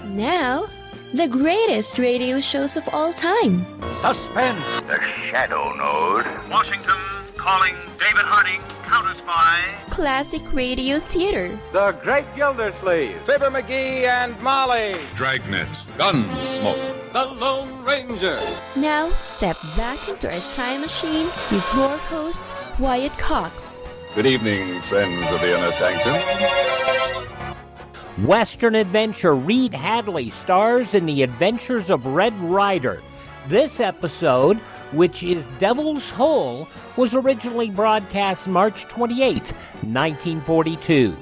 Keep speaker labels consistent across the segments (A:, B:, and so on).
A: Now, the greatest radio shows of all time.
B: Suspense.
C: The Shadow Node.
D: Washington calling David Harding, counter-spy.
A: Classic radio theater.
B: The Great Gildersleeve. Fibber McGee and Molly.
E: Dragnet. Gunsmoke.
B: The Lone Ranger.
A: Now, step back into a time machine with your host, Wyatt Cox.
E: Good evening, friends of the Inner Sanctum.
F: Western adventure Reed Hadley stars in the Adventures of Red Ryder. This episode, which is Devil's Hole, was originally broadcast March 28, 1942.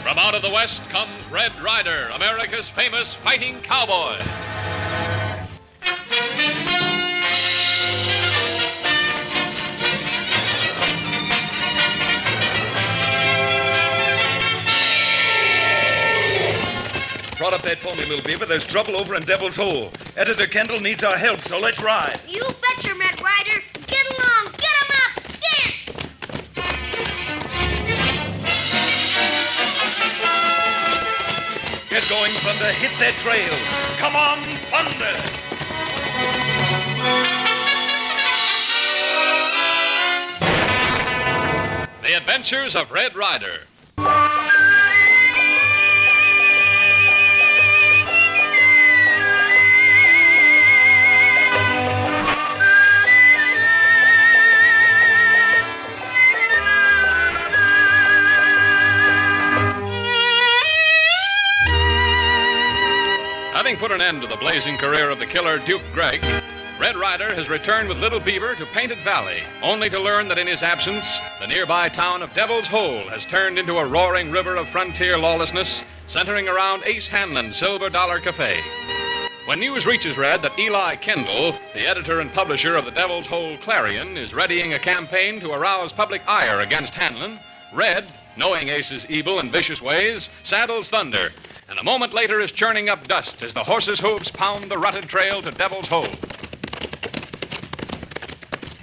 G: From out of the West comes Red Ryder, America's famous fighting cowboy.
H: Brought up that pony, Little Beaver. There's trouble over in Devil's Hole. Editor Kendall needs our help, so let's ride.
I: You betcha, Red Ryder. Get along. Get him up. Get!
H: Get going, Thunder. Hit that trail. Come on, Thunder.
G: The Adventures of Red Ryder. Having put an end to the blazing career of the killer Duke Gregg, Red Ryder has returned with Little Beaver to Painted Valley, only to learn that in his absence, the nearby town of Devil's Hole has turned into a roaring river of frontier lawlessness, centering around Ace Hanlon's Silver Dollar Cafe. When news reaches Red that Eli Kendall, the editor and publisher of the Devil's Hole Clarion, is readying a campaign to arouse public ire against Hanlon, Red, knowing Ace's evil and vicious ways, saddles Thunder, and a moment later is churning up dust as the horse's hooves pound the rutted trail to Devil's Hole.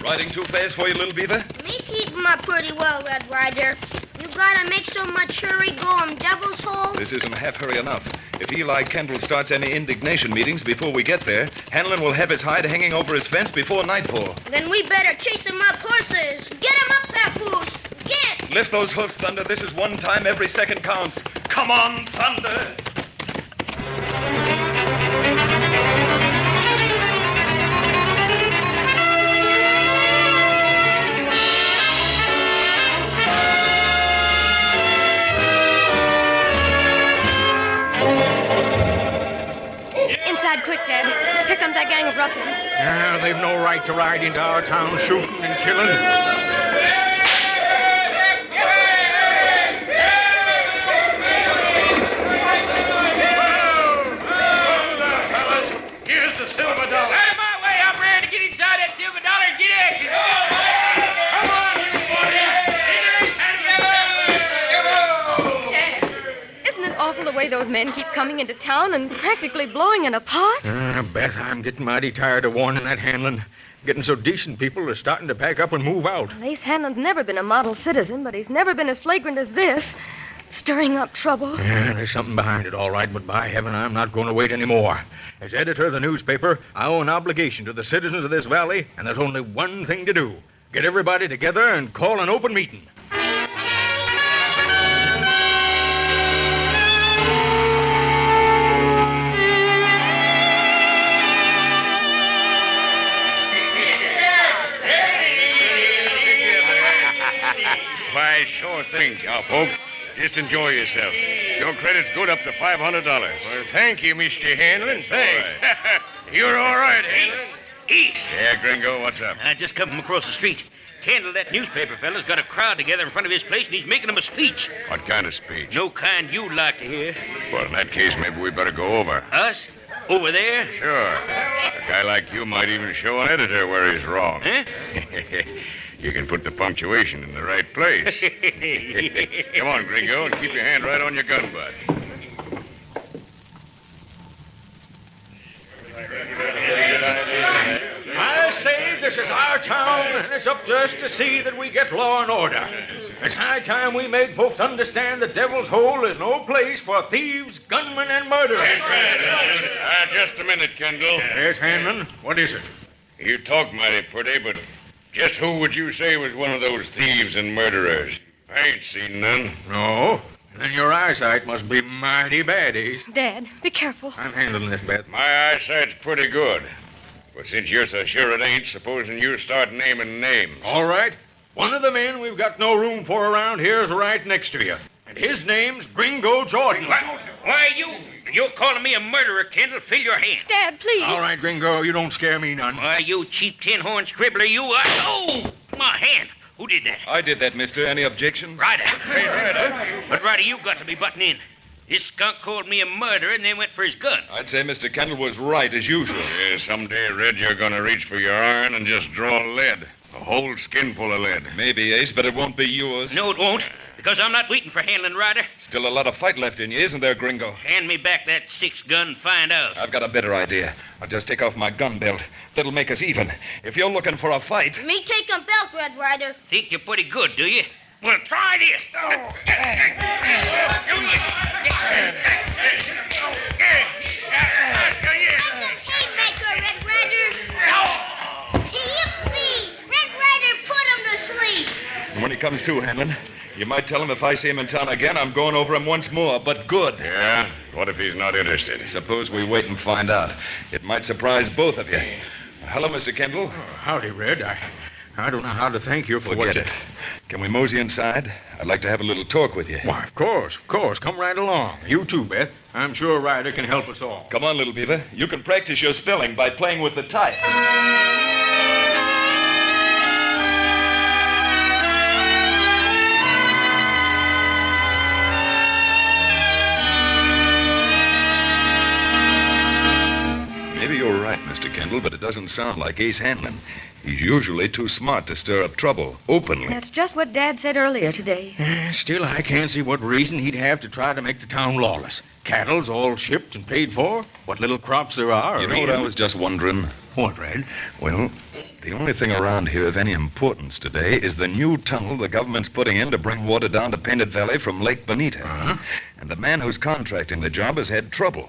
H: Riding too fast for you, Little Beaver?
I: Me keep him up pretty well, Red Ryder. You gotta make so much hurry going Devil's Hole.
H: This isn't half hurry enough. If Eli Kendall starts any indignation meetings before we get there, Hanlon will have his hide hanging over his fence before nightfall.
I: Then we better chase him up horses. Get him up, Papoose. Get!
H: Lift those hoofs, Thunder. This is one time every second counts. Come on, Thunder!
J: Inside quick, Dad. Here comes that gang of ruffians.
B: They've no right to ride into our town shooting and killing.
H: Here's the silver dollar.
K: Out of my way, I'm ready to get inside that silver dollar and get at you. Come on, you boys.
J: Dad, isn't it awful the way those men keep coming into town and practically blowing it apart?
B: Beth, I'm getting mighty tired of warning that Hanlon. Getting so decent people are starting to pack up and move out.
J: Well, Ace Hanlon's never been a model citizen, but he's never been as flagrant as this, stirring up trouble.
B: Yeah, there's something behind it, all right, but by heaven, I'm not going to wait anymore. As editor of the newspaper, I owe an obligation to the citizens of this valley, and there's only one thing to do. Get everybody together and call an open meeting.
L: Why, sure thing, cowpoke. Just enjoy yourself. Your credit's good up to $500.
K: Well, thank you, Mr. Hanlon. Thanks. You're all right, Hanlon.
L: East. Yeah, Gringo, what's up?
K: I just come from across the street. Kendall, that newspaper fella's got a crowd together in front of his place, and he's making them a speech.
L: What kind of speech?
K: No kind you'd like to hear.
L: Well, in that case, maybe we better go over.
K: Us? Over there?
L: Sure. A guy like you might even show an editor where he's wrong.
K: Huh?
L: You can put the punctuation in the right place. Come on, Gringo, and keep your hand right on your gun butt.
B: I say the This is our town, and it's up to us to see that we get law and order. It's high time we made folks understand that Devil's Hole is no place for thieves, gunmen, and murderers.
L: Just a minute, Kendall.
B: Yes, Hanlon, what is it?
L: You talk mighty pretty, but just who would you say was one of those thieves and murderers? I ain't seen none.
B: No? Then your eyesight must be mighty bad, Ace.
J: Dad, be careful.
B: I'm handling this, Beth.
L: My eyesight's pretty good. But since you're so sure it ain't, supposing you start naming names.
B: All right. One of the men we've got no room for around here is right next to you. And his name's Gringo Jordan.
K: Why, you're calling me a murderer, Kendall. Fill your hand.
J: Dad, please.
B: All right, Gringo, you don't scare me none.
K: Why, you cheap tin-horn scribbler, you are... Oh, my hand. Who did that?
H: I did that, mister. Any objections?
K: Ryder. Hey, Ryder. But, Ryder, you got to be butting in. This skunk called me a murderer and then went for his gun.
H: I'd say Mr. Kendall was right, as usual.
L: Yeah, someday, Red, you're gonna reach for your iron and just draw lead. A whole skinful of lead.
H: Maybe, Ace, but it won't be yours.
K: No, it won't. Because I'm not waiting for Hanlon, Ryder.
H: Still a lot of fight left in you, isn't there, Gringo?
K: Hand me back that 6-gun and find out.
H: I've got a better idea. I'll just take off my gun belt. That'll make us even. If you're looking for a fight...
I: Me take a belt, Red Ryder.
K: Think you're pretty good, do you? Well, try this.
I: Haymaker, Red Ryder. Yippee! Red Ryder put him to sleep.
H: When he comes to, Hanlon, you might tell him if I see him in town again, I'm going over him once more, but good.
L: Yeah? What if he's not interested?
H: Suppose we wait and find out. It might surprise both of you. Hello, Mr. Kendall.
B: Howdy, Red. I don't know how to thank you for
H: Forget it. Can we mosey inside? I'd like to have a little talk with you.
B: Why, of course. Come right along. You too, Beth. I'm sure Ryder can help us all.
H: Come on, Little Beaver. You can practice your spelling by playing with the type. Maybe you're right, Mr. Kendall, but it doesn't sound like Ace Hanlon. He's usually too smart to stir up trouble openly.
J: That's just what Dad said earlier today.
B: Still, I can't see what reason he'd have to try to make the town lawless. Cattle's all shipped and paid for. What little crops there are.
H: You know what I was just wondering?
B: What, Red?
H: Well, the only thing around here of any importance today is the new tunnel the government's putting in to bring water down to Painted Valley from Lake Bonita.
B: Uh-huh.
H: And the man who's contracting the job has had trouble.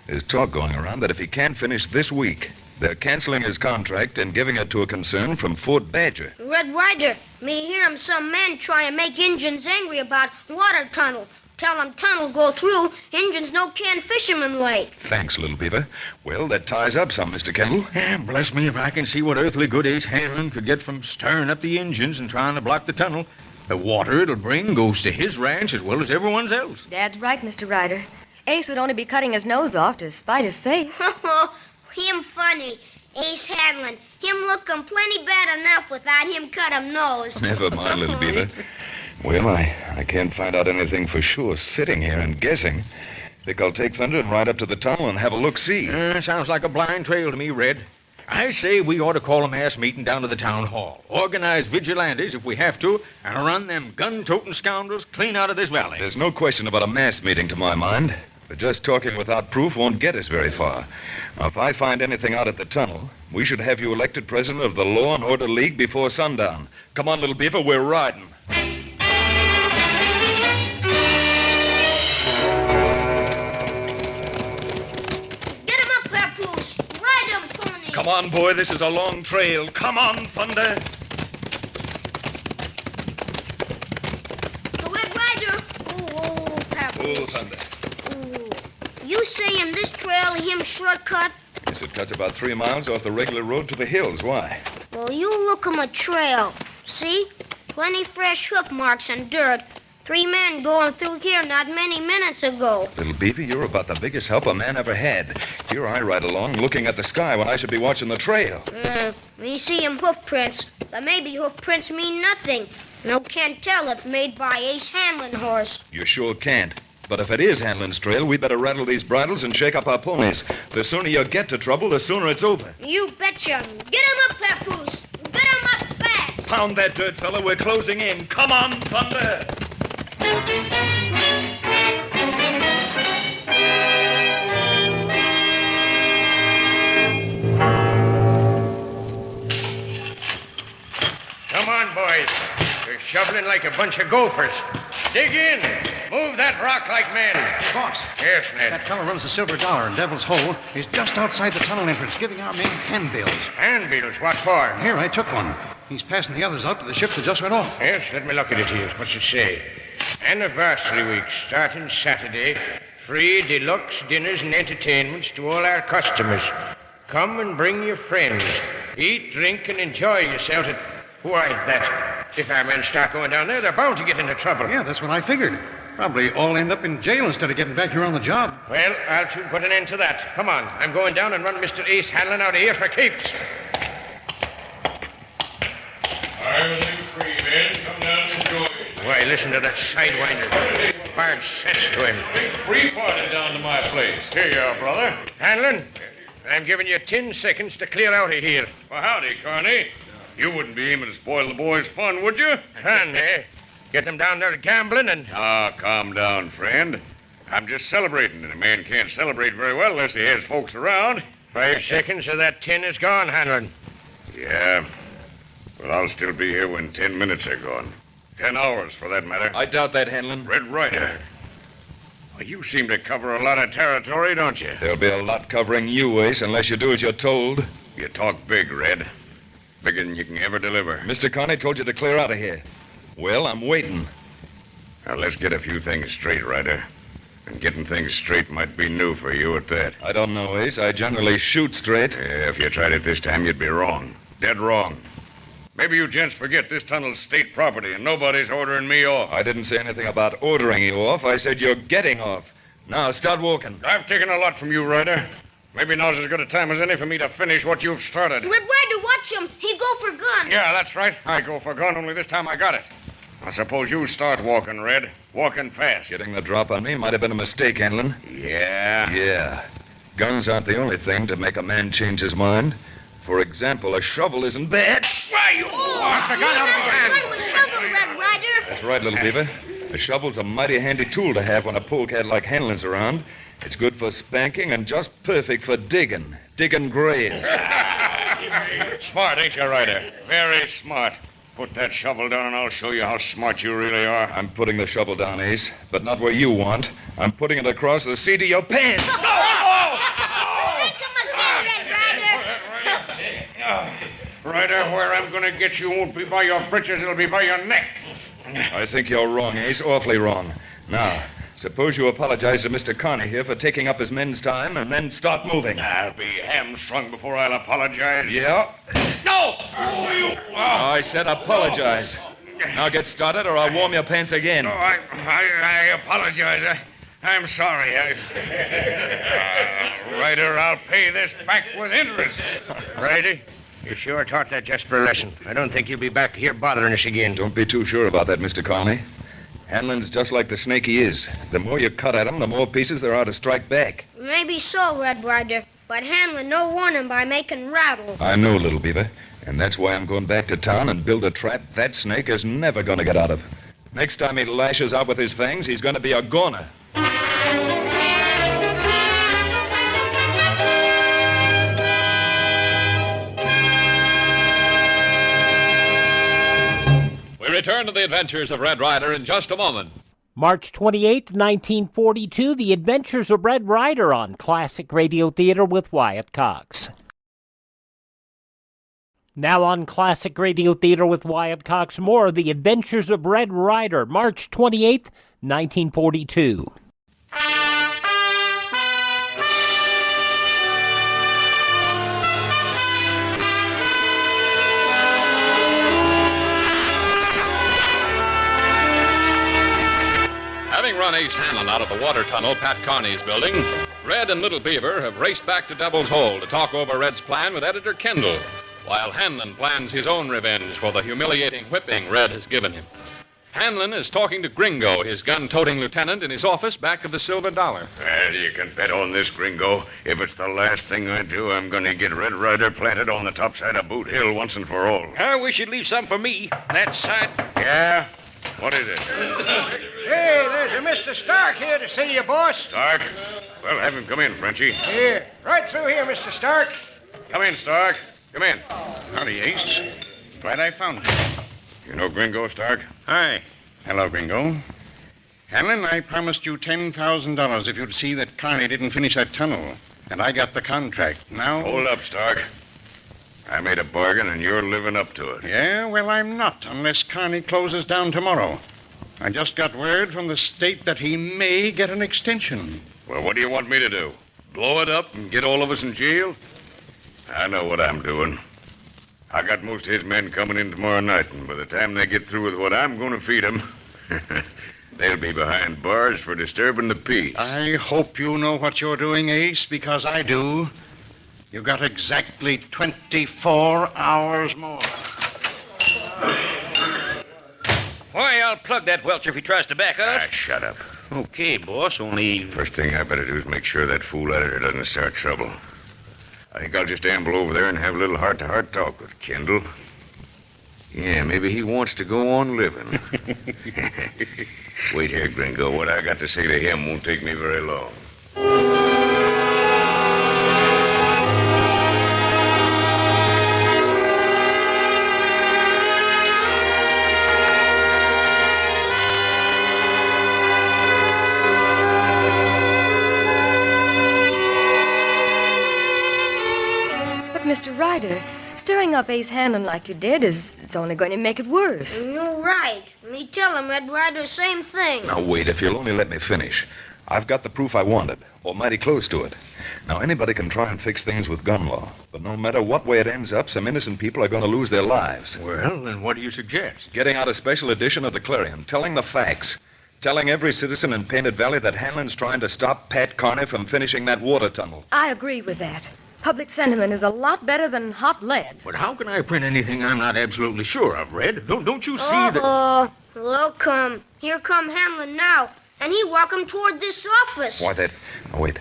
H: There's talk going around that if he can't finish this week, they're canceling his contract and giving it to a concern from Fort Badger.
I: Red Ryder, me hear some men try and make Injuns angry about water tunnel. Tell them tunnel go through, Injuns no can fishermen lake.
H: Thanks, Little Beaver. Well, that ties up some, Mr. Kendall.
B: Bless me if I can see what earthly good Ace Hanlon could get from stirring up the engines and trying to block the tunnel. The water it'll bring goes to his ranch as well as everyone's else.
J: Dad's right, Mr. Ryder. Ace would only be cutting his nose off to spite his face.
I: Him funny. Ace Hanlon. Him looking plenty bad enough without him cut him nose.
H: Never mind, Little Beaver. Well, I can't find out anything for sure sitting here and guessing. Think I'll take Thunder and ride up to the tunnel and have a look-see.
B: Sounds like a blind trail to me, Red. I say we ought to call a mass meeting down to the town hall. Organize vigilantes if we have to, and run them gun-toting scoundrels clean out of this valley.
H: There's no question about a mass meeting to my mind. But just talking without proof won't get us very far. Now, if I find anything out at the tunnel, we should have you elected president of the Law and Order League before sundown. Come on, Little Beaver, we're riding.
I: Get him up, Papoose. Ride him, pony.
H: Come on, boy, this is a long trail. Come on, Thunder.
I: Red Ryder. Oh, Papoose.
H: Oh, Thunder.
I: You say in this trail, him shortcut?
H: Yes, it cuts about 3 miles off the regular road to the hills. Why?
I: Well, you look him a trail. See? Plenty fresh hoof marks and dirt. 3 men going through here not many minutes ago.
H: Little Beaver, you're about the biggest help a man ever had. Here I ride along looking at the sky when I should be watching the trail.
I: We see him hoof prints, but maybe hoof prints mean nothing. No can't tell if made by Ace Hanlon horse.
H: You sure can't. But if it is Hanlon's trail, we better rattle these bridles and shake up our ponies. The sooner you get to trouble, the sooner it's over.
I: You betcha. Get him up, Papoose. Get him up fast.
H: Pound that dirt, fella. We're closing in. Come on, Thunder.
K: shoveling like a bunch of gophers. Dig in. Move that rock like men.
M: Boss.
K: Yes, Ned.
M: That fellow runs the Silver Dollar in Devil's Hole. He's just outside the tunnel entrance, giving our men handbills.
K: Handbills? What for?
M: Here, I took one. He's passing the others out to the ship that just went off.
K: Yes, let me look at it here. What's it say? Anniversary week, starting Saturday. Free deluxe dinners and entertainments to all our customers. Come and bring your friends. Eat, drink, and enjoy yourself at... Why, that... If our men start going down there, they're bound to get into trouble.
M: Yeah, that's what I figured. Probably all end up in jail instead of getting back here on the job.
K: Well, I'll soon put an end to that. Come on, I'm going down and run Mr. Ace Hanlon out of here for keeps.
L: Everything's free, men. Come down and enjoy it.
K: Why, listen to that sidewinder. Hard says to him.
L: Bring free party down to my place. Here you are, brother.
K: Hanlon, I'm giving you 10 seconds to clear out of here.
L: Well, howdy, Carney. You wouldn't be aiming to spoil the boys' fun, would you?
K: Fun, eh? Get them down there gambling and...
L: Ah, calm down, friend. I'm just celebrating, and a man can't celebrate very well unless he has folks around.
K: 5 seconds of that 10 is gone, Hanlon.
L: Yeah. Well, I'll still be here when 10 minutes are gone. 10 hours, for that matter.
H: I doubt that, Hanlon.
L: Red Ryder. Well, you seem to cover a lot of territory, don't you?
H: There'll be a lot covering you, Ace, unless you do as you're told.
L: You talk big, Red. Bigger than you can ever deliver.
H: Mr. Carney told you to clear out of here. Well, I'm waiting.
L: Now, let's get a few things straight, Ryder. And getting things straight might be new for you at that.
H: I don't know, Ace. I generally shoot straight.
L: Yeah, if you tried it this time, you'd be wrong. Dead wrong. Maybe you gents forget this tunnel's state property and nobody's ordering me off.
H: I didn't say anything about ordering you off. I said you're getting off. Now, start walking.
L: I've taken a lot from you, Ryder. Maybe now's as good a time as any for me to finish what you've started.
I: Red Ryder, watch him. He go for gun.
L: Yeah, that's right. I go for gun, only this time I got it. I suppose you start walking, Red. Walking fast.
H: Getting the drop on me might have been a mistake, Hanlon.
L: Yeah?
H: Yeah. Guns aren't the only thing to make a man change his mind. For example, a shovel isn't bad.
L: Why, you...
K: Knock the gun out of his hand.
I: Gun was shovel, Red Ryder.
H: That's right, Little Beaver. A shovel's a mighty handy tool to have when a polecat like Hanlon's around. It's good for spanking and just perfect for digging. Digging graves.
L: Smart, ain't you, Ryder? Very smart. Put that shovel down and I'll show you how smart you really are.
H: I'm putting the shovel down, Ace, but not where you want. I'm putting it across the seat of your pants.
I: Spank him again, Red Ryder.
L: Ryder, where I'm going to get you won't be by your britches, it'll be by your neck.
H: I think you're wrong, Ace. Awfully wrong. Now, suppose you apologize to Mr. Carney here for taking up his men's time and then start moving.
L: I'll be hamstrung before I'll apologize.
H: Yeah?
L: No!
H: I said apologize. Now get started or I'll warm your pants again.
L: No, I apologize. I'm sorry. Ryder, I'll pay this back with interest.
K: Ryder, you sure taught that just for a lesson. I don't think you'll be back here bothering us again.
H: Don't be too sure about that, Mr. Carney. Hanlon's just like the snake he is. The more you cut at him, the more pieces there are to strike back.
I: Maybe so, Red Ryder. But Hanlon no warning by making rattle.
H: I know, Little Beaver. And that's why I'm going back to town and build a trap that snake is never going to get out of. Next time he lashes out with his fangs, he's going to be a goner.
G: We return to the Adventures of Red Ryder in just a moment.
F: March 28, 1942, The Adventures of Red Ryder on Classic Radio Theater with Wyatt Cox. Now on Classic Radio Theater with Wyatt Cox, more of The Adventures of Red Ryder, March 28, 1942.
G: Having run Ace Hanlon out of the water tunnel Pat Carney's building, Red and Little Beaver have raced back to Devil's Hole to talk over Red's plan with Editor Kendall, while Hanlon plans his own revenge for the humiliating whipping Red has given him. Hanlon is talking to Gringo, his gun-toting lieutenant, in his office back of the Silver Dollar.
L: Well, you can bet on this, Gringo. If it's the last thing I do, I'm going to get Red Ryder planted on the top side of Boot Hill once and for all.
K: I wish you'd leave some for me. That side.
L: Yeah? What is it?
K: Hey, there's a Mr. Stark here to see you, boss.
L: Stark? Well, have him come in, Frenchie.
K: Here. Right through here, Mr. Stark.
L: Come in, Stark. Come in.
N: Howdy, Ace. Glad I found you.
L: You know Gringo, Stark?
M: Hi. Hello, Gringo. Hanlon, I promised you $10,000 if you'd see that Carney didn't finish that tunnel. And I got the contract. Now...
L: Hold up, Stark. I made a bargain, and you're living up to it.
M: Yeah, well, I'm not, unless Carney closes down tomorrow. I just got word from the state that he may get an extension.
L: Well, what do you want me to do? Blow it up and get all of us in jail? I know what I'm doing. I got most of his men coming in tomorrow night, and by the time they get through with what I'm going to feed them, they'll be behind bars for disturbing the peace.
M: I hope you know what you're doing, Ace, because I do. You got exactly 24 hours more.
N: Why, I'll plug that Welcher if he tries to back us.
L: Shut up.
N: Okay, boss, only...
L: First thing I better do is make sure that fool editor doesn't start trouble. I think I'll just amble over there and have a little heart-to-heart talk with Kendall. Yeah, maybe he wants to go on living. Wait here, Gringo. What I got to say to him won't take me very long.
J: Mr. Ryder, stirring up Ace Hanlon like you did is only going to make it worse.
I: You're right. Me tell him, Red Ryder, same thing.
H: Now, wait, if you'll only let me finish. I've got the proof I wanted, or mighty close to it. Now, anybody can try and fix things with gun law, but no matter what way it ends up, some innocent people are going to lose their lives.
B: Well, then what do you suggest?
H: Getting out a special edition of the Clarion, telling the facts. Telling every citizen in Painted Valley that Hanlon's trying to stop Pat Carney from finishing that water tunnel.
J: I agree with that. Public sentiment is a lot better than hot lead.
B: But how can I print anything I'm not absolutely sure of, Red? Don't you see that...
I: Look, here come Hanlon now, and he walking toward this office.
H: Why, that... Oh, wait.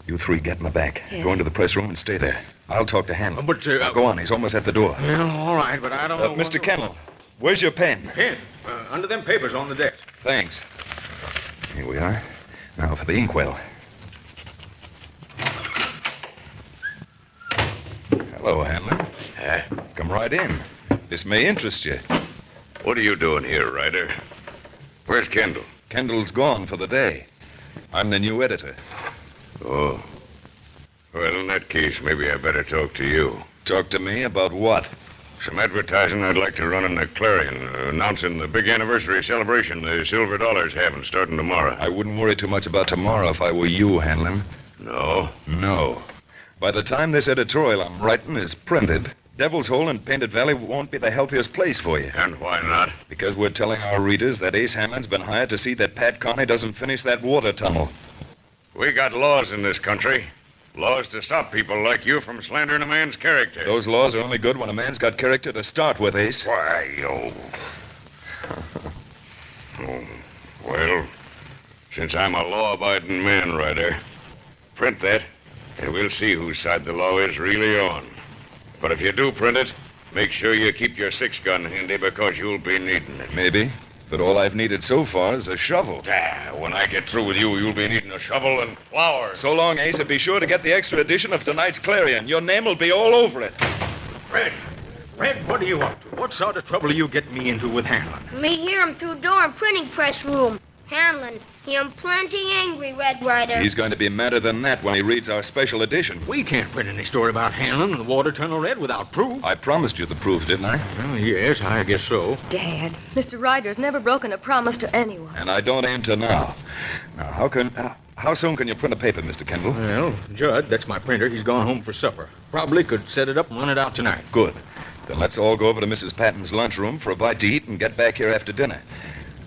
H: You three get in the back.
J: Yes.
H: Go into the press room and stay there. I'll talk to Hanlon.
B: But,
H: now, go on. He's almost at the door.
B: Well, all right, but I don't know...
H: Mr. Kendall, where's your pen?
B: Pen? Under them papers on the desk.
H: Thanks. Here we are. Now for the inkwell. Hello, Hanlon. Come right in. This may interest you.
L: What are you doing here, Ryder? Where's Kendall?
H: Kendall's gone for the day. I'm the new editor.
L: Oh. Well, in that case, maybe I better talk to you.
H: Talk to me about what?
L: Some advertising I'd like to run in the Clarion, announcing the big anniversary celebration the Silver Dollar's having starting tomorrow.
H: I wouldn't worry too much about tomorrow if I were you, Hanlon.
L: No?
H: No. By the time this editorial I'm writing is printed, Devil's Hole in Painted Valley won't be the healthiest place for you.
L: And why not?
H: Because we're telling our readers that Ace Hanlon's been hired to see that Pat Carney doesn't finish that water tunnel.
L: We got laws in this country. Laws to stop people like you from slandering a man's character.
H: Those laws are only good when a man's got character to start with, Ace.
L: Why, Well, since I'm a law-abiding man, Ryder, print that, and we'll see whose side the law is really on. But if you do print it, make sure you keep your 6-gun handy because you'll be needing it.
H: Maybe. But all I've needed so far is a shovel.
L: When I get through with you, you'll be needing a shovel and flowers.
H: So long, Ace, and be sure to get the extra edition of tonight's Clarion. Your name will be all over it.
B: Red, what are you up to? What sort of trouble are you getting me into with Hanlon?
I: Me hear him through door in printing press room. Hanlon, he am plenty angry, Red Ryder.
H: He's going to be madder than that when he reads our special edition.
B: We can't print any story about Hanlon and the water tunnel, Red, without proof.
H: I promised you the proof, didn't I?
B: Well, yes, I guess so.
J: Dad, Mr. Ryder's never broken a promise to anyone.
H: And I don't aim to now. Now, how soon can you print a paper, Mr. Kendall?
B: Well, Judd, that's my printer. He's gone home for supper. Probably could set it up and run it out tonight.
H: Good. Then let's all go over to Mrs. Patton's lunchroom for a bite to eat and get back here after dinner.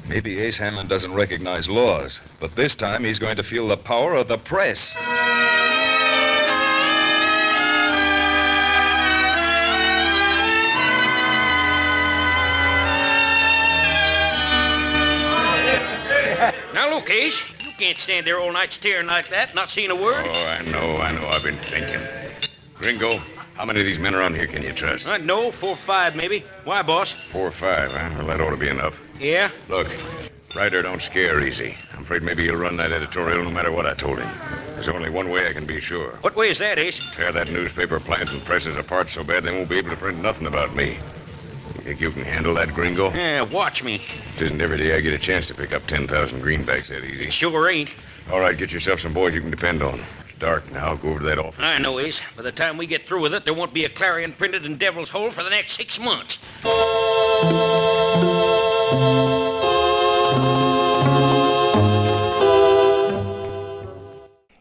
H: Maybe Ace Hanlon doesn't recognize laws, but this time he's going to feel the power of the press.
N: Now, look, Ace, you can't stand there all night staring like that, not saying a word.
L: Oh, I know. I've been thinking. Gringo, how many of these men around here can you trust?
N: No, 4 or 5, maybe. Why, boss?
L: 4 or 5, huh? Well, that ought to be enough.
N: Yeah?
L: Look, Ryder don't scare easy. I'm afraid maybe he'll run that editorial no matter what I told him. There's only one way I can be sure.
N: What way is that, Ace?
L: Tear that newspaper plant and presses apart so bad they won't be able to print nothing about me. think you can handle that, gringo?
N: Yeah, watch me.
L: It isn't every day I get a chance to pick up 10,000 greenbacks that easy.
N: It sure ain't.
L: All right, get yourself some boys you can depend on. It's dark now. Go over to that office.
N: I know, Ace. By the time we get through with it, there won't be a clarion printed in Devil's Hole for the next 6 months.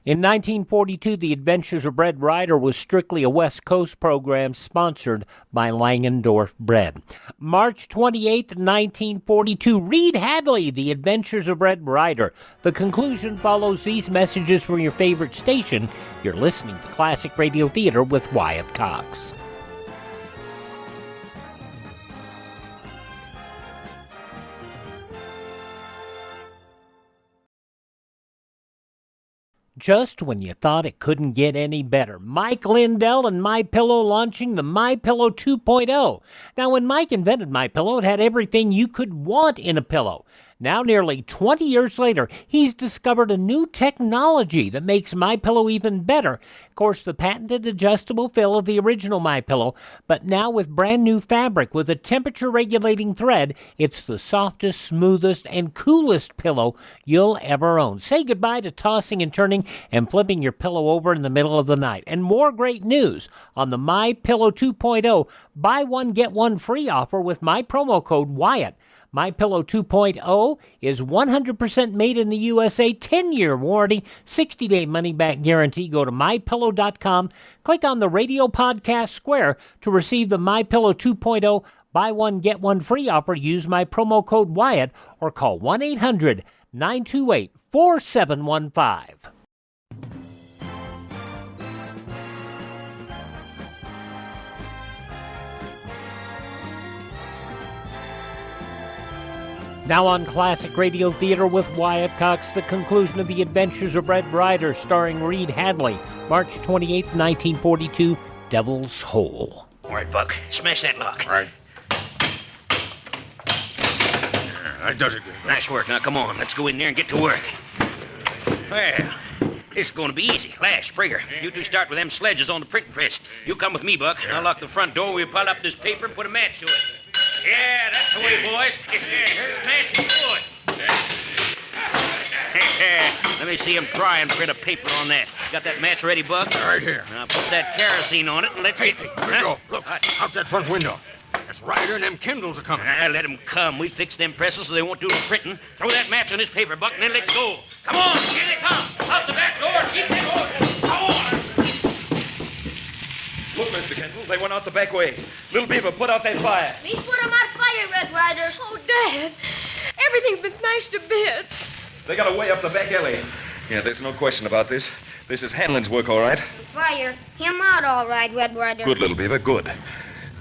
F: In 1942, The Adventures of Red Ryder was strictly a West Coast program sponsored by Langendorf Bread. March 28, 1942, Reed Hadley, The Adventures of Red Ryder. The conclusion follows these messages from your favorite station. You're listening to Classic Radio Theater with Wyatt Cox. Just when you thought it couldn't get any better, Mike Lindell and MyPillow launching the MyPillow 2.0. Now, when Mike invented MyPillow, it had everything you could want in a pillow. Now, nearly 20 years later, he's discovered a new technology that makes MyPillow even better. Of course, the patented adjustable fill of the original MyPillow, but now with brand new fabric with a temperature-regulating thread, it's the softest, smoothest, and coolest pillow you'll ever own. Say goodbye to tossing and turning and flipping your pillow over in the middle of the night. And more great news on the MyPillow 2.0 buy one, get one free offer with my promo code Wyatt. MyPillow 2.0 is 100% made in the USA, 10-year warranty, 60-day money-back guarantee. Go to MyPillow.com, click on the radio podcast square to receive the MyPillow 2.0 buy one, get one free offer. Use my promo code Wyatt or call 1-800-928-4715. Now on Classic Radio Theater with Wyatt Cox, the conclusion of The Adventures of Red Ryder, starring Reed Hadley, March 28, 1942, Devil's Hole.
N: All right, Buck, smash that lock.
B: All right. That does it.
N: Nice work. Now, come on, let's go in there and get to work. Well, this is going to be easy. Lash, Springer, you two start with them sledges on the printing press. You come with me, Buck. I'll lock the front door. We'll pile up this paper and put a match to it. Yeah, that's the way, boys. Smash it good. Let me see him try and print a paper on that. Got that match ready, Buck?
B: Right here.
N: Now put that kerosene on it and let's get...
B: Gringo, look, out that front window. That's Ryder and them Kendalls are coming.
N: Let them come. We fixed them presses so they won't do the printing. Throw that match on this paper, Buck, and then let's go. Come on, here they come. Out the back door. Keep them going. Come on.
H: Look, Mr. Kendall, they went out the back way. Little Beaver, put out that fire.
I: Me put 'em out fire, Red Ryder.
J: Oh, Dad, everything's been smashed to bits.
H: They got away up the back alley. Yeah, there's no question about this. This is Hanlon's work, all right.
I: Fire. Him out all right, Red Ryder.
H: Good, Little Beaver, good.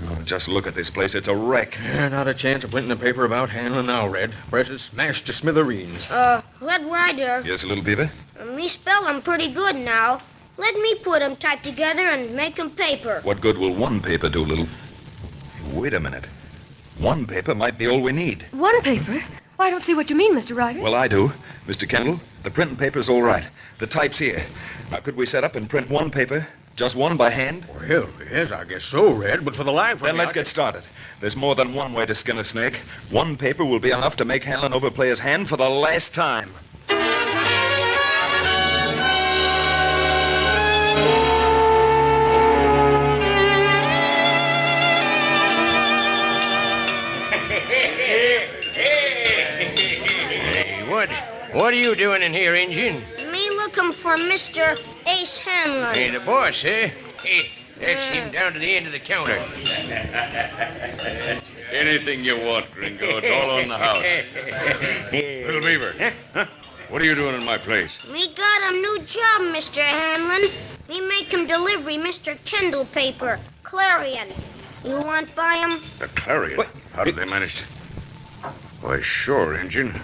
H: Oh, just look at this place. It's a wreck.
B: Yeah, not a chance of printing the paper about Hanlon now, Red. Presses smashed to smithereens.
I: Red Ryder.
H: Yes, Little Beaver?
I: Me spell 'em pretty good now. Let me put 'em typed together and make 'em paper.
H: What good will one paper do, Little? Wait a minute. One paper might be all we need.
J: One paper? Well, I don't see what you mean, Mr. Ryder.
H: Well, I do. Mr. Kendall, the printing paper's all right. The type's here. Now, could we set up and print one paper? Just one by hand?
B: Well, yes, I guess so, Red, but for the life of me...
H: Then let's get started. There's more than one way to skin a snake. One paper will be enough to make Hanlon overplay his hand for the last time.
K: What are you doing in here, Injun?
I: Me looking for Mr. Ace Hanlon.
K: Hey, the boss, eh? Hey, that's him down to the end of the counter.
L: Anything you want, Gringo. It's all on the house. Little Beaver, what are you doing in my place?
I: Me got a new job, Mr. Hanlon. Me make him delivery Mr. Kendall paper, Clarion. You want buy him?
L: The Clarion? What? How did they manage to... Why, sure, Injun.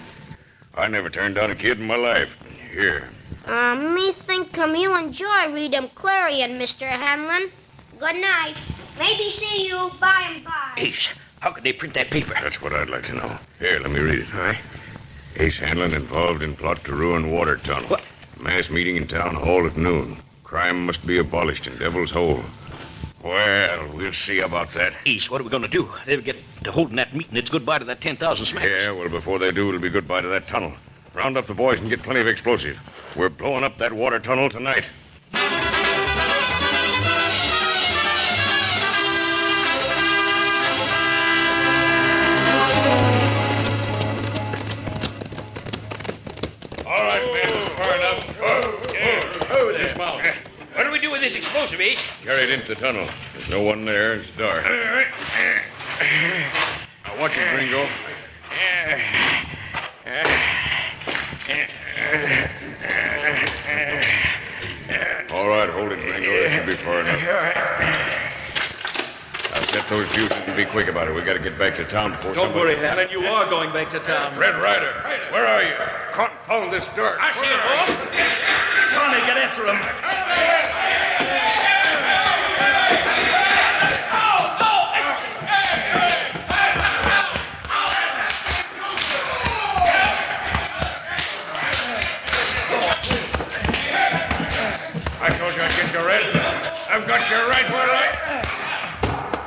L: I never turned down a kid in my life. Here.
I: Me think you enjoy read 'em Clarion, Mr. Hanlon. Good night. Maybe see you by and by.
N: Ace, how could they print that paper?
L: That's what I'd like to know. Here, let me read it, all right? Ace Hanlon involved in plot to ruin water tunnel.
N: What?
L: Mass meeting in town hall at noon. Crime must be abolished in Devil's Hole. Well, we'll see about that.
N: Ace, what are we going to do? They'll get to holding that meeting. It's goodbye to that 10,000 smacks.
L: Yeah, well, before they do, it'll be goodbye to that tunnel. Round up the boys and get plenty of explosive. We're blowing up that water tunnel tonight.
N: All right, men, far enough. Oh, there. Dismount. What do we do with this explosive, Ace?
L: Carry it into the tunnel. There's no one there. It's dark. Now watch it, Gringo. All right, hold it, Gringo. This should be far enough. Now set those fuses and be quick about it. We got to get back to town before
O: Don't
L: somebody...
O: worry, Hanlon. You are going back to town.
L: Red Ryder, where are you? Confound this dark.
O: I see him, boss. Connie, get after him.
L: I told you I'd get you, Red. I've got you right where I...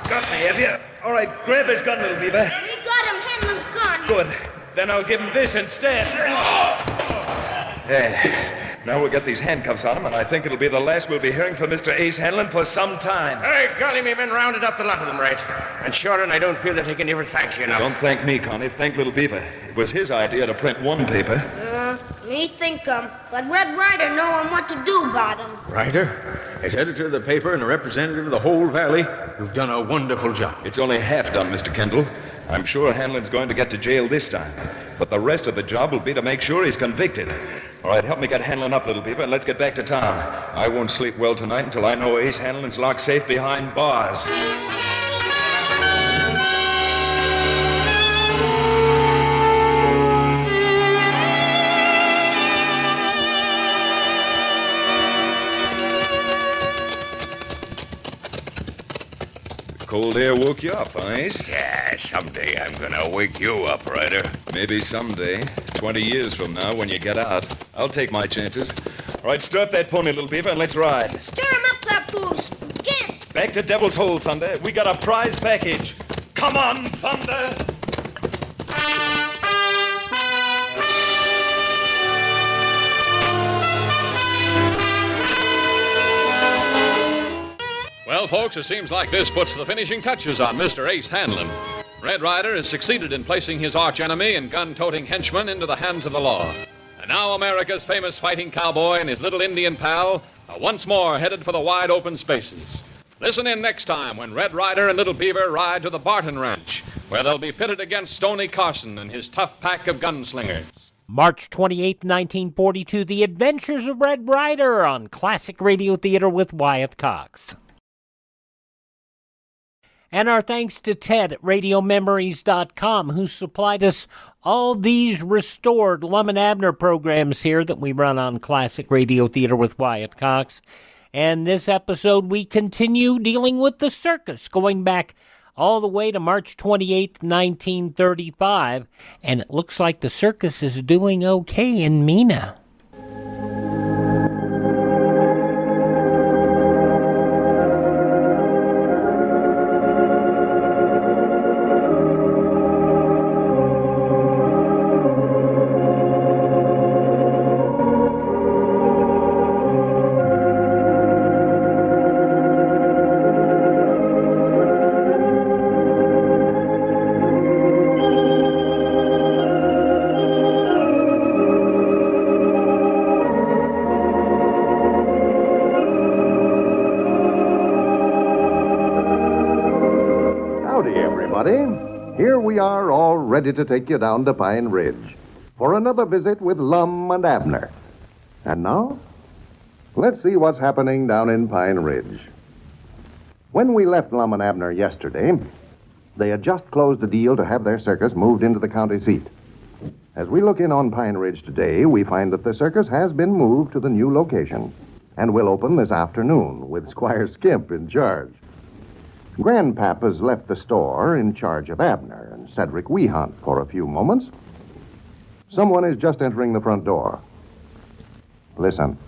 O: Got me, have you? All right, grab his gun, Little Beaver.
I: We got him, Hanlon's gun.
O: Good. Then I'll give him this instead.
H: Hey, now we'll get these handcuffs on him, and I think it'll be the last we'll be hearing from Mr. Ace Hanlon for some time.
K: Hey, golly, me men rounded up the lot of them, right? And sure, and I don't feel that I can ever thank you enough.
H: Don't thank me, Connie. Thank Little Beaver. It was his idea to print one paper.
I: Me think but Red Ryder knowing what to do about him.
B: Ryder, as editor of the paper and a representative of the whole valley, you've done a wonderful job.
H: It's only half done, Mr. Kendall. I'm sure Hanlon's going to get to jail this time. But the rest of the job will be to make sure he's convicted. All right, help me get Hanlon up, Little Beaver, and let's get back to town. I won't sleep well tonight until I know Ace Hanlon's locked safe behind bars. Cold air woke you up, huh, Ace?
L: Yeah, someday I'm gonna wake you up, Ryder.
H: Maybe someday, 20 years from now, when you get out. I'll take my chances. All right, stir up that pony, Little Beaver, and let's ride.
I: Stir him up, Papoose. Get!
H: Back to Devil's Hole, Thunder. We got a prize package. Come on, Thunder!
G: Well, folks, it seems like this puts the finishing touches on Mr. Ace Hanlon. Red Ryder has succeeded in placing his archenemy and gun-toting henchman into the hands of the law. And now America's famous fighting cowboy and his little Indian pal are once more headed for the wide open spaces. Listen in next time when Red Ryder and Little Beaver ride to the Barton Ranch, where they'll be pitted against Stoney Carson and his tough pack of gunslingers.
F: March 28, 1942, The Adventures of Red Ryder on Classic Radio Theater with Wyatt Cox. And our thanks to Ted at RadioMemories.com, who supplied us all these restored Lum and Abner programs here that we run on Classic Radio Theater with Wyatt Cox. And this episode, we continue dealing with the circus, going back all the way to March 28, 1935. And it looks like the circus is doing okay in Mena.
P: Here we are, all ready to take you down to Pine Ridge for another visit with Lum and Abner. And now, let's see what's happening down in Pine Ridge. When we left Lum and Abner yesterday, they had just closed a deal to have their circus moved into the county seat. As we look in on Pine Ridge today, we find that the circus has been moved to the new location and will open this afternoon with Squire Skimp in charge. Grandpap has left the store in charge of Abner and Cedric Weehunt for a few moments. Someone is just entering the front door. Listen.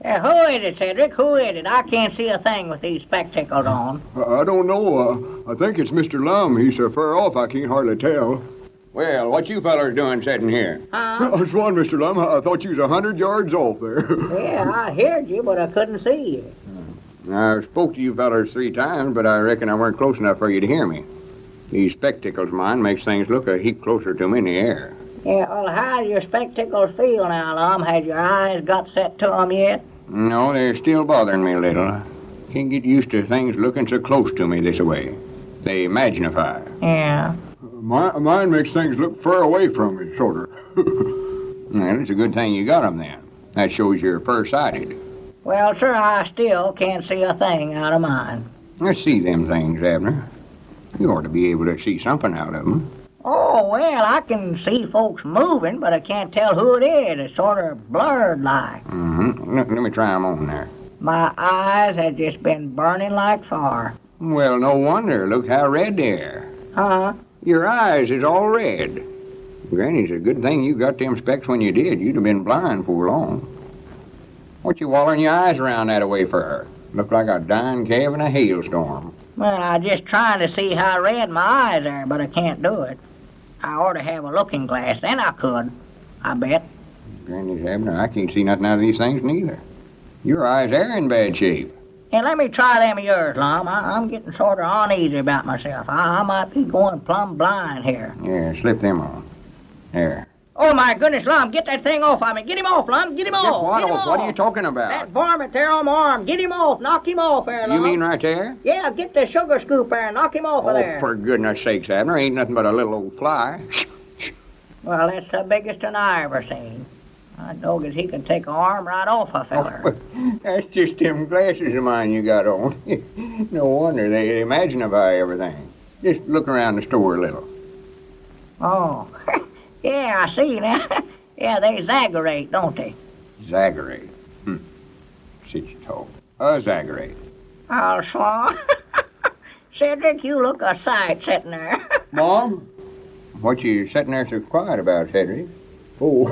Q: Who is it, Cedric? Who is it? I can't see a thing with these spectacles on.
R: I don't know. I think it's Mr. Lum. He's so far off I can't hardly tell.
S: Well, what you fellers doing sitting here?
R: I swan, Mr. Lum. I thought you was 100 yards off there.
Q: Yeah, I heard you, but I couldn't see you.
S: I spoke to you fellers 3 times, but I reckon I weren't close enough for you to hear me. These spectacles of mine makes things look a heap closer to me in the air.
Q: Yeah, well, how do your spectacles feel now, Lum? Has your eyes got set to them yet?
S: No, they're still bothering me a little. I can't get used to things looking so close to me this way. They magnify.
Q: Yeah.
R: Mine makes things look far away from me, sort of.
S: Well, it's a good thing you got 'em then. That shows you're far-sighted.
Q: Well, sir, I still can't see a thing out of mine.
S: Let's see them things, Abner. You ought to be able to see something out of 'em.
Q: Oh, well, I can see folks moving, but I can't tell who it is. It's sort of blurred like.
S: Mm-hmm. Let me try 'em on there.
Q: My eyes have just been burning like fire.
S: Well, no wonder. Look how red they are.
Q: Huh?
S: Your eyes is all red. Granny, it's a good thing you got them specs when you did. You'd have been blind for long. What you wallering your eyes around that way for? Look like a dying calf in a hailstorm.
Q: Well, I'm just trying to see how red my eyes are, but I can't do it. I ought to have a looking glass, then I could. I bet.
S: Granny's Abner, I can't see nothing out of these things neither. Your eyes are in bad shape.
Q: Hey, let me try them of yours, Lum. I'm getting sort of uneasy about myself. I might be going plumb blind here.
S: Yeah, slip them on. There.
Q: Oh, my goodness, Lum, get that thing off of me. Get him off, Lum. Get him off.
S: Get what
Q: Get him
S: off? What are you talking about?
Q: That varmint there on my arm. Get him off. Knock him off there, Lum.
S: You mean right there?
Q: Yeah, get the sugar scoop there and knock him off of there.
S: Oh, for goodness sakes, Abner. Ain't nothing but a little old fly.
Q: Well, that's the biggest one I ever seen. I know as he can take an arm right off a feller.
S: Oh, that's just them glasses of mine you got on. No wonder they magnify everything. Just look around the store a little.
Q: Oh, yeah, I see now. Yeah, they exaggerate, don't they?
S: Exaggerate? Sit you talk. Exaggerate.
Q: I'll swan. Cedric, you look a sight sitting there.
S: Mom? What you sitting there so quiet about, Cedric?
R: Oh,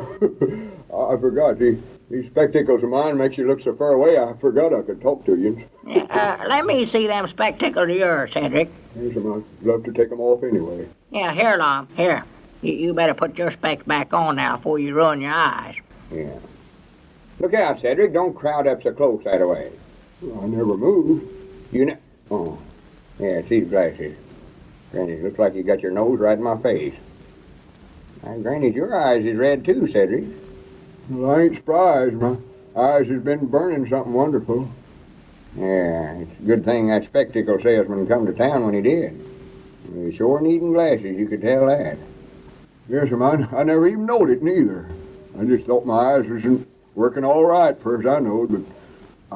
R: I forgot. These spectacles of mine makes you look so far away, I forgot I could talk to you.
Q: Let me see them spectacles of yours, Cedric.
R: Yes, I'd love to take them off anyway.
Q: Yeah, here, Lum. Here. You better put your specs back on now before you ruin your eyes.
S: Yeah. Look out, Cedric. Don't crowd up so close that way.
R: I never moved.
S: Oh. Yeah, it's these glasses. Granny, looks like you got your nose right in my face. Now, Granny, your eyes is red too, Cedric.
R: Well, I ain't surprised. My eyes has been burning something wonderful.
S: Yeah, it's a good thing that spectacle salesman come to town when he did. He sure needing glasses, you could tell that.
R: Yes, sir, I never even knowed it neither. I just thought my eyes was working all right, far as I knowed, but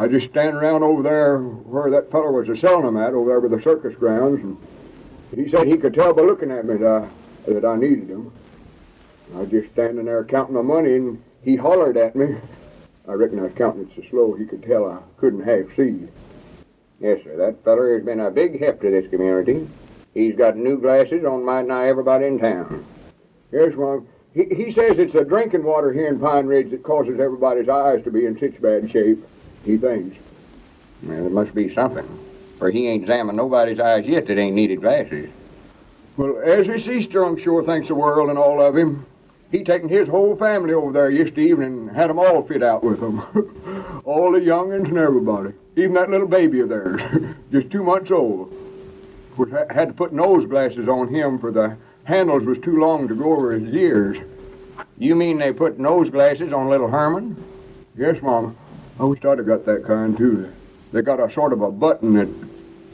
R: I just stand around over there where that fellow was a-selling them at, over there by the circus grounds, and he said he could tell by looking at me that I needed them. I was just standing there counting my money, and he hollered at me. I reckon I was counting it so slow he could tell I couldn't half see.
S: Yes, sir, that feller has been a big help to this community. He's got new glasses on might nigh everybody in town.
R: Yes, Mom. He says it's the drinking water here in Pine Ridge that causes everybody's eyes to be in such bad shape, he thinks.
S: Well, there must be something, for he ain't examined nobody's eyes yet that ain't needed glasses.
R: Well, Ezra Seastrunk sure thinks the world and all of him. He taken his whole family over there yesterday evening and had them all fit out with him. All the young'uns and everybody. Even that little baby of theirs, just 2 months old. Of course, I had to put nose glasses on him for the handles was too long to go over his ears.
S: You mean they put nose glasses on little Herman?
R: Yes, Mama. I wish I'd have got that kind, too. They got a sort of a button that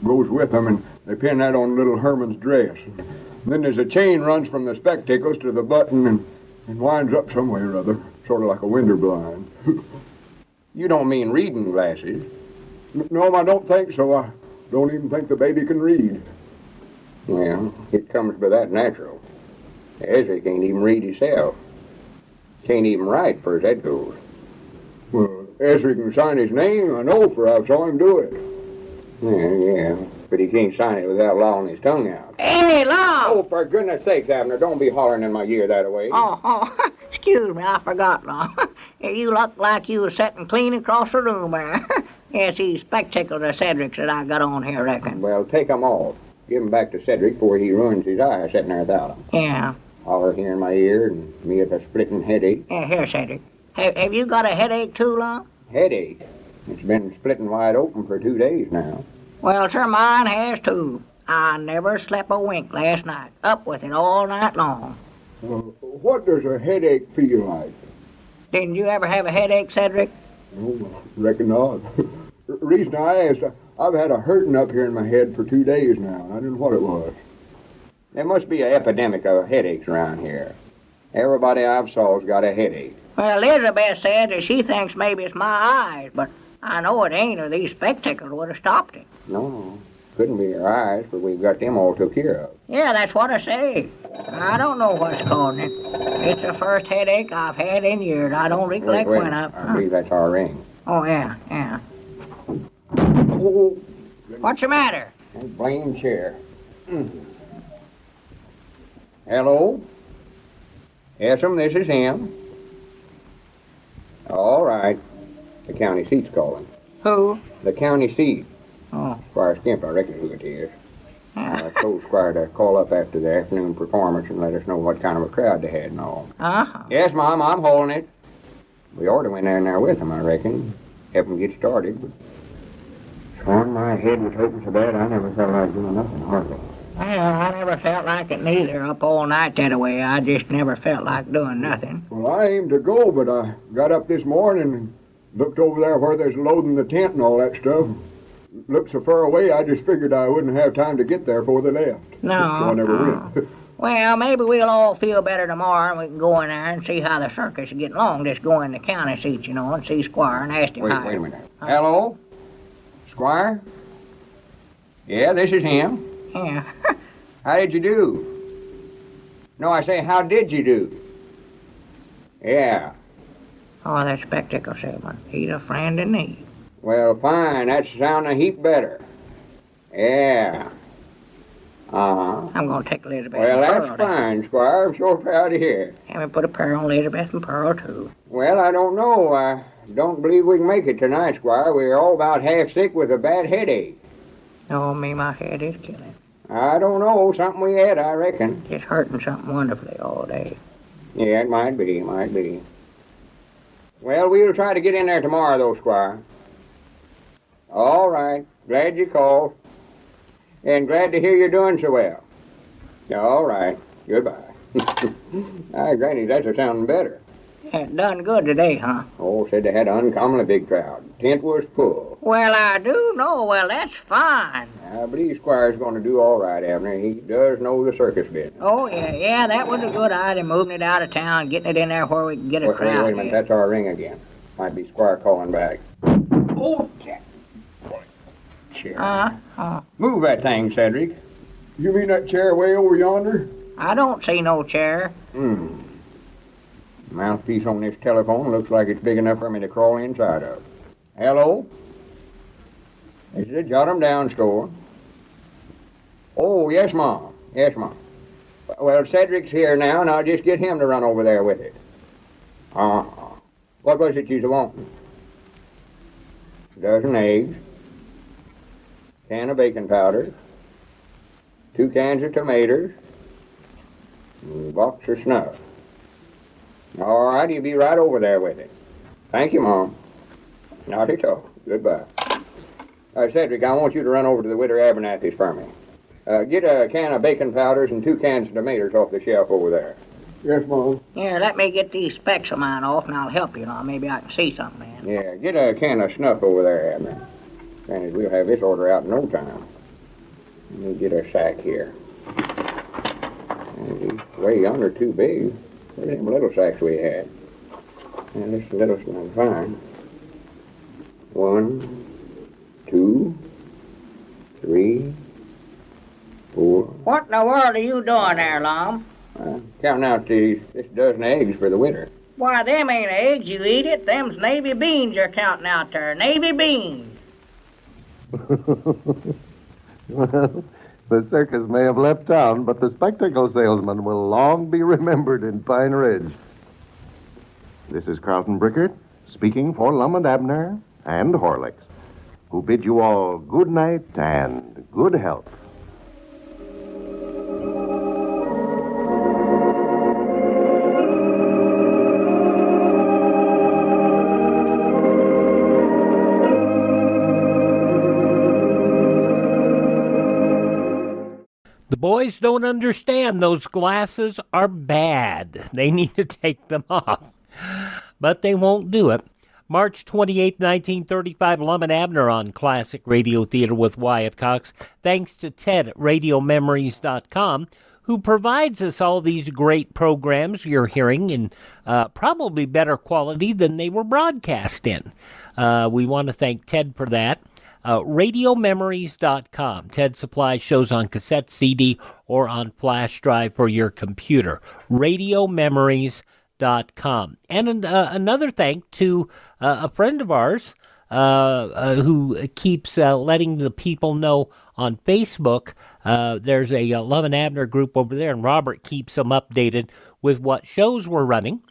R: goes with them, and they pin that on little Herman's dress. And then there's a chain runs from the spectacles to the button and winds up some way or other, sort of like a window blind.
S: You don't mean reading glasses?
R: No, I don't think so. I don't even think the baby can read.
S: Well, it comes by that natural. Ezra can't even read himself. Can't even write, for as that goes.
R: Well, Ezra can sign his name, I know, for I saw him do it.
S: Yeah, but he can't sign it without lolling his tongue out.
Q: Hey, Lum!
S: Oh, for goodness sakes, Abner, don't be hollering in my ear that way.
Q: Oh, excuse me, I forgot, Lum. You look like you was sitting clean across the room there. Yes, these spectacles are Cedric's that I got on here, I reckon.
S: Well, take 'em off. Give 'em back to Cedric before he ruins his eyes sitting there without 'em.
Q: Yeah.
S: Holler here in my ear and me with a splitting headache.
Q: Yeah, here, Cedric. Have you got a headache too, Lum?
S: Headache? It's been splitting wide open for 2 days now.
Q: Well, sir, mine has too. I never slept a wink last night. Up with it all night long.
R: What does a headache feel like?
Q: Didn't you ever have a headache, Cedric?
R: Oh, reckon not. Reason I asked, I've had a hurting up here in my head for 2 days now. I didn't know what it was.
S: There must be an epidemic of headaches around here. Everybody I've saw's got a headache.
Q: Well, Elizabeth said that she thinks maybe it's my eyes, but I know it ain't, or these spectacles would have stopped it.
S: No, couldn't be your eyes, but we've got them all took care of.
Q: Yeah, that's what I say. I don't know what's causing it. It's the first headache I've had in years. I don't recollect
S: Wait,
Q: when
S: I believe that's our ring.
Q: Oh, yeah.
S: Oh,
Q: What's the matter?
S: that blame chair. Hello? Yes'm, this is him. All right. The county seat's calling.
Q: Who?
S: The county seat.
Q: Oh.
S: Squire Skimp, I reckon who it is. I told Squire to call up after the afternoon performance and let us know what kind of a crowd they had and all.
Q: Uh-huh.
S: Yes, Mom, I'm holding it. We ought to went in there with them, I reckon. Help them get started, but... Son, my head was hurting so bad I never felt like doing nothing, hardly.
Q: Well, I never felt like it neither, up all night that way. I just never felt like doing nothing.
R: Well, I aimed to go, but I got up this morning and looked over there where there's loading the tent and all that stuff. Looked so far away, I just figured I wouldn't have time to get there before they left.
Q: No.
R: So I never went.
Q: Well, maybe we'll all feel better tomorrow and we can go in there and see how the circus is getting along. Just go in the county seat, you know, and see Squire and ask him how...
S: Wait a minute. Hello? Squire? Yeah, this is him.
Q: Yeah.
S: How did you do? No, I say, how did you do? Yeah.
Q: Oh, that spectacle salesman. He's a friend in need.
S: Well, fine. That's sounding a heap better. Yeah. Uh-huh.
Q: I'm going to take Elizabeth
S: Well,
Q: and
S: that's
Q: Pearl
S: fine, Squire. I'm so proud to hear.
Q: Have me put a pair on Elizabeth and Pearl, too.
S: Well, I don't know. I don't believe we can make it tonight, Squire. We're all about half sick with a bad headache.
Q: Oh, me, my head is killing.
S: I don't know. Something we had, I reckon.
Q: Just hurting something wonderfully all day.
S: Yeah, it might be. Well, we'll try to get in there tomorrow, though, Squire. All right. Glad you called. And glad to hear you're doing so well. All right. Goodbye. Granny, that's a sounding better.
Q: Yeah, done good today, huh?
S: Oh, said they had an uncommonly big crowd. Tent was full.
Q: Well, I do know. Well, that's fine.
S: I believe Squire's going to do all right, Abner. He does know the circus business.
Q: Oh, yeah, that was a good idea, moving it out of town, getting it in there where we can get a crowd.
S: Wait a minute, that's our ring again. Might be Squire calling back. Oh, Jack. Chair. Move that thing, Cedric.
R: You mean that chair way over yonder?
Q: I don't see no chair.
S: Mouthpiece on this telephone looks like it's big enough for me to crawl inside of. Hello? This is a jot 'em down store. Oh, yes, Mom. Yes, Mom. Well, Cedric's here now, and I'll just get him to run over there with it. What was it you was wanting? A dozen eggs, can of baking powder, 2 cans of tomatoes, and a box of snuff. All right, you'll be right over there with it. Thank you, Mom. Not at all. Goodbye. Cedric, I want you to run over to the Widow Abernathy's for me. Get a can of baking powders and 2 cans of tomatoes off the shelf over there.
R: Yes, Mom.
Q: Yeah, let me get these specs of mine off, and I'll help you. Maybe I can see something, man.
S: Yeah, get a can of snuff over there, Abner. Granted, we'll have this order out in no time. Let me get a sack here. These way yonder too big. Where are them little sacks we had? And this little one's fine. 1, 2, 3, 4.
Q: What in the world are you doing there, Lum?
S: Counting out this dozen eggs for the winter.
Q: Why, them ain't eggs, you eat it. Them's navy beans you're counting out there. Navy beans.
P: Well, the circus may have left town, but the spectacle salesman will long be remembered in Pine Ridge. This is Carlton Brickert, speaking for Lum and Abner and Horlicks, who bid you all good night and good health.
F: The boys don't understand those glasses are bad. They need to take them off. But they won't do it. March 28, 1935, Lum and Abner on Classic Radio Theater with Wyatt Cox. Thanks to Ted at RadioMemories.com, who provides us all these great programs you're hearing in probably better quality than they were broadcast in. We want to thank Ted for that. RadioMemories.com. Ted supplies shows on cassette, CD, or on flash drive for your computer. RadioMemories.com. And another thank to a friend of ours who keeps letting the people know on Facebook. There's a Lum and Abner group over there, and Robert keeps them updated with what shows we're running.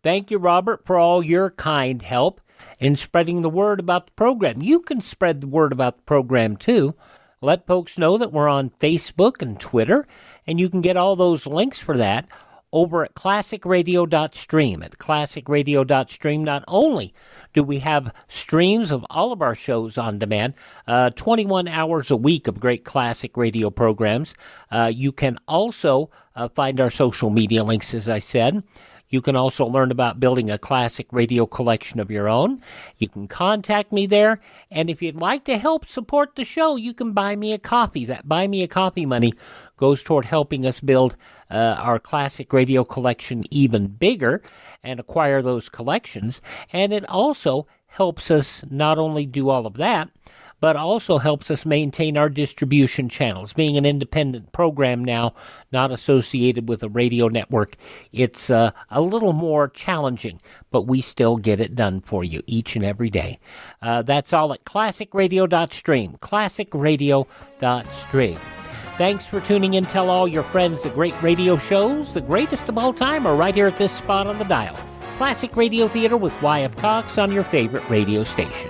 F: Thank you, Robert, for all your kind help in spreading the word about the program. You can spread the word about the program, too. Let folks know that we're on Facebook and Twitter, and you can get all those links for that over at classicradio.stream. At classicradio.stream, not only do we have streams of all of our shows on demand, 21 hours a week of great classic radio programs, you can also find our social media links, as I said. You can also learn about building a classic radio collection of your own. You can contact me there, and if you'd like to help support the show, you can buy me a coffee. That Buy Me a Coffee money goes toward helping us build our classic radio collection even bigger and acquire those collections. And it also helps us not only do all of that, but also helps us maintain our distribution channels. Being an independent program now, not associated with a radio network, it's a little more challenging, but we still get it done for you each and every day. That's all at classicradio.stream, classicradio.stream. Thanks for tuning in. Tell all your friends the great radio shows, the greatest of all time, are right here at this spot on the dial. Classic Radio Theater with Wyatt Cox on your favorite radio station.